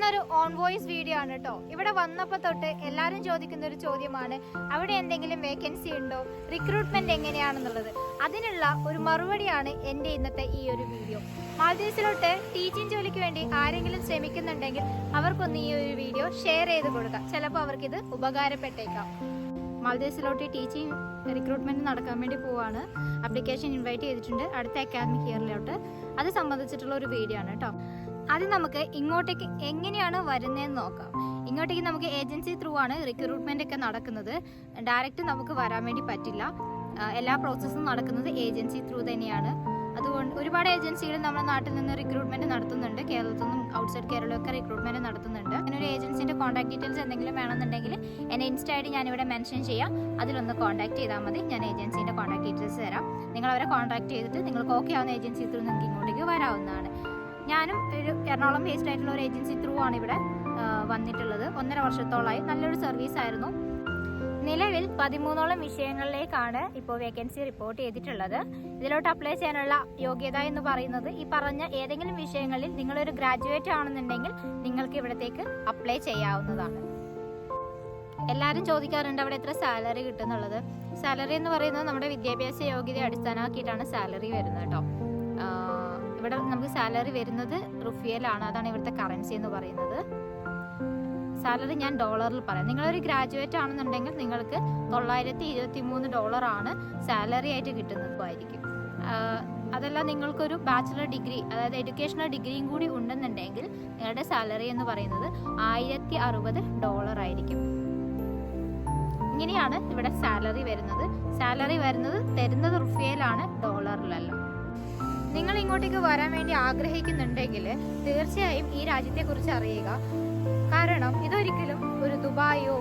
ഇന്നൊരു on voice video ആണ് കേട്ടോ. ഇവിടെ വന്നപ്പോൾ തൊട്ട് എല്ലാവരും ചോദിക്കുന്ന ഒരു ചോദ്യമാണ്, അവിടെ എന്തെങ്കിലും വേക്കൻസി ഉണ്ടോ, റിക്രൂട്ട്മെന്റ് എങ്ങനെയാണെന്നുള്ളത്. അതിനുള്ള ഒരു മറുപടിയാണ് എൻ്റെ ഇന്നത്തെ ഈ ഒരു വീഡിയോ. മാൽദീവ്സിലോട്ട് ടീച്ചിങ് ജോലിക്ക് വേണ്ടി ആരെങ്കിലും ശ്രമിക്കുന്നുണ്ടെങ്കിൽ അവർക്കൊന്ന് ഈ ഒരു വീഡിയോ ഷെയർ ചെയ്ത് കൊടുക്കാം. ചിലപ്പോൾ അവർക്കിത് ഉപകാരപ്പെട്ടേക്കാം. മാൽദീവ്സിലോട്ട് ടീച്ചിങ് റിക്രൂട്ട്മെന്റ് നടക്കാൻ വേണ്ടി പോവാണ്. ആപ്ലിക്കേഷൻ ഇൻവൈറ്റ് ചെയ്തിട്ടുണ്ട് അടുത്ത അക്കാദമിക് ഇയറിലോട്ട്. അത് സംബന്ധിച്ചിട്ടുള്ള ഒരു വീഡിയോ ആണ് കേട്ടോ. ആദ്യം നമുക്ക് ഇങ്ങോട്ടേക്ക് എങ്ങനെയാണ് വരുന്നതെന്ന് നോക്കാം. ഇങ്ങോട്ടേക്ക് നമുക്ക് ഏജൻസി ത്രൂ ആണ് റിക്രൂട്ട്മെന്റ് ഒക്കെ നടക്കുന്നത്. ഡയറക്റ്റ് നമുക്ക് വരാൻ വേണ്ടി പറ്റില്ല. എല്ലാ പ്രോസസ്സും നടക്കുന്നത് ഏജൻസി ത്രൂ തന്നെയാണ്. അതുകൊണ്ട് ഒരുപാട് ഏജൻസികൾ നമ്മുടെ നാട്ടിൽ നിന്ന് റിക്രൂട്ട്മെന്റ് നടത്തുന്നുണ്ട്. കേരളത്തിൽ നിന്നും ഔട്ട്സൈഡ് കേരളമൊക്കെ റിക്രൂട്ട്മെന്റ് നടത്തുന്നുണ്ട്. അങ്ങനെ ഒരു ഏജൻസിന്റെ കോൺടാക്ട് ഡീറ്റെയിൽസ് എന്തെങ്കിലും വേണമെന്നുണ്ടെങ്കിൽ എൻ്റെ ഇൻസ്റ്റ ഐ ഡി ഞാനിവിടെ മെൻഷൻ ചെയ്യാം. അതിലൊന്ന് കോൺടാക്ട് ചെയ്താൽ മതി. ഞാൻ ഏജൻസിന്റെ കോൺടാക്ട് ഡീറ്റെയിൽസ് തരാം. നിങ്ങൾ അവരെ കോൺടാക്ട് ചെയ്തിട്ട് നിങ്ങൾക്ക് ഓക്കെ ആവുന്ന ഏജൻസി ത്രൂ നിങ്ങൾക്ക് ഇങ്ങോട്ടേക്ക് വരാവുന്നതാണ്. ഞാനും ഒരു എറണാകുളം ബേസ്ഡ് ആയിട്ടുള്ള ഒരു ഏജൻസി ത്രൂ ആണ് ഇവിടെ വന്നിട്ടുള്ളത്. 1.5 വർഷത്തോളമായി. നല്ലൊരു സർവീസ് ആയിരുന്നു. നിലവിൽ 13ഓളം വിഷയങ്ങളിലേക്കാണ് ഇപ്പോൾ വേക്കൻസി റിപ്പോർട്ട് ചെയ്തിട്ടുള്ളത്. ഇതിലോട്ട് അപ്ലൈ ചെയ്യാനുള്ള യോഗ്യത എന്ന് പറയുന്നത് ഈ പറഞ്ഞ ഏതെങ്കിലും വിഷയങ്ങളിൽ നിങ്ങളൊരു ഗ്രാജുവേറ്റ് ആണെന്നുണ്ടെങ്കിൽ നിങ്ങൾക്ക് ഇവിടത്തേക്ക് അപ്ലൈ ചെയ്യാവുന്നതാണ്. എല്ലാവരും ചോദിക്കാറുണ്ട് അവിടെ എത്ര സാലറി കിട്ടുന്നുള്ളത്. സാലറി എന്ന് പറയുന്നത് നമ്മുടെ വിദ്യാഭ്യാസ യോഗ്യതയെ അടിസ്ഥാനമാക്കിയിട്ടാണ് സാലറി വരുന്നത് കേട്ടോ. ഇവിടെ നമുക്ക് സാലറി വരുന്നത് റുഫിയയിലാണ്. അതാണ് ഇവിടുത്തെ കറൻസി എന്ന് പറയുന്നത്. സാലറി ഞാൻ ഡോളറിൽ പറയാം. നിങ്ങളൊരു ഗ്രാജുവേറ്റ് ആണെന്നുണ്ടെങ്കിൽ നിങ്ങൾക്ക് $923 ആണ് സാലറി ആയിട്ട് കിട്ടുന്നതായിരിക്കും. അതല്ല നിങ്ങൾക്കൊരു ബാച്ചിലർ ഡിഗ്രി, അതായത് എഡ്യൂക്കേഷണൽ ഡിഗ്രിയും കൂടി ഉണ്ടെന്നുണ്ടെങ്കിൽ നിങ്ങളുടെ സാലറി എന്ന് പറയുന്നത് $1060 ആയിരിക്കും. ഇങ്ങനെയാണ് ഇവിടെ സാലറി വരുന്നത്. സാലറി വരുന്നത് തരുന്നത് റുഫിയയിലാണ്, ഡോളറിലല്ല. നിങ്ങൾ ഇങ്ങോട്ടേക്ക് വരാൻ വേണ്ടി ആഗ്രഹിക്കുന്നുണ്ടെങ്കിൽ തീർച്ചയായും ഈ രാജ്യത്തെക്കുറിച്ച് അറിയുക. കാരണം ഇതൊരിക്കലും ഒരു ദുബായോ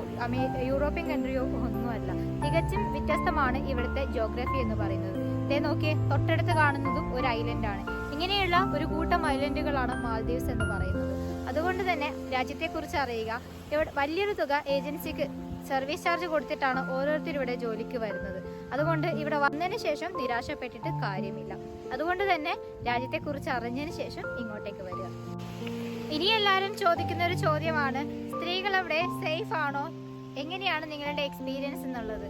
യൂറോപ്യൻ കൺട്രിയോ ഒന്നുമല്ല. തികച്ചും വ്യത്യസ്തമാണ് ഇവിടുത്തെ ജോഗ്രഫി എന്ന് പറയുന്നത്. ഇതേ നോക്കിയേ, തൊട്ടടുത്ത് കാണുന്നതും ഒരു ഐലൻഡാണ്. ഇങ്ങനെയുള്ള ഒരു കൂട്ടം ഐലൻഡുകളാണ് മാൽദീവ്സ് എന്ന് പറയുന്നത്. അതുകൊണ്ട് തന്നെ രാജ്യത്തെക്കുറിച്ച് അറിയുക. ഇവിടെ വലിയൊരു തുക ഏജൻസിക്ക് സർവീസ് ചാർജ് കൊടുത്തിട്ടാണ് ഓരോരുത്തരും ഇവിടെ ജോലിക്ക് വരുന്നത്. അതുകൊണ്ട് ഇവിടെ വന്നതിന് ശേഷം നിരാശപ്പെട്ടിട്ട് കാര്യമില്ല. അതുകൊണ്ട് തന്നെ രാജ്യത്തെക്കുറിച്ച് അറിഞ്ഞതിന് ശേഷം ഇങ്ങോട്ടേക്ക് വരിക. ഇനി എല്ലാവരും ചോദിക്കുന്ന ഒരു ചോദ്യമാണ്, സ്ത്രീകൾ അവിടെ സേഫ് ആണോ, എങ്ങനെയാണ് നിങ്ങളുടെ എക്സ്പീരിയൻസ് എന്നുള്ളത്.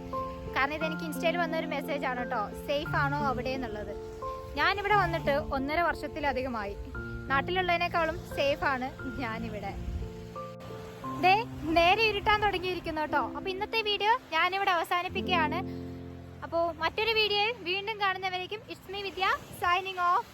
കാരണം ഇതെനിക്ക് ഇൻസ്റ്റയിൽ വന്നൊരു മെസ്സേജ് ആണ് കേട്ടോ, സേഫ് ആണോ അവിടെ എന്നുള്ളത്. ഞാനിവിടെ വന്നിട്ട് 1.5 വർഷത്തിലധികമായി. നാട്ടിലുള്ളതിനേക്കാളും സേഫ് ആണ് ഞാനിവിടെ. നേരെ ഇരുട്ടാൻ തുടങ്ങിയിരിക്കുന്നു കേട്ടോ. അപ്പോൾ ഇന്നത്തെ വീഡിയോ ഞാനിവിടെ അവസാനിപ്പിക്കുകയാണ്. അപ്പോൾ മറ്റൊരു വീഡിയോയിൽ വീണ്ടും കാണുന്നവരേക്കും it's me Vidya signing of.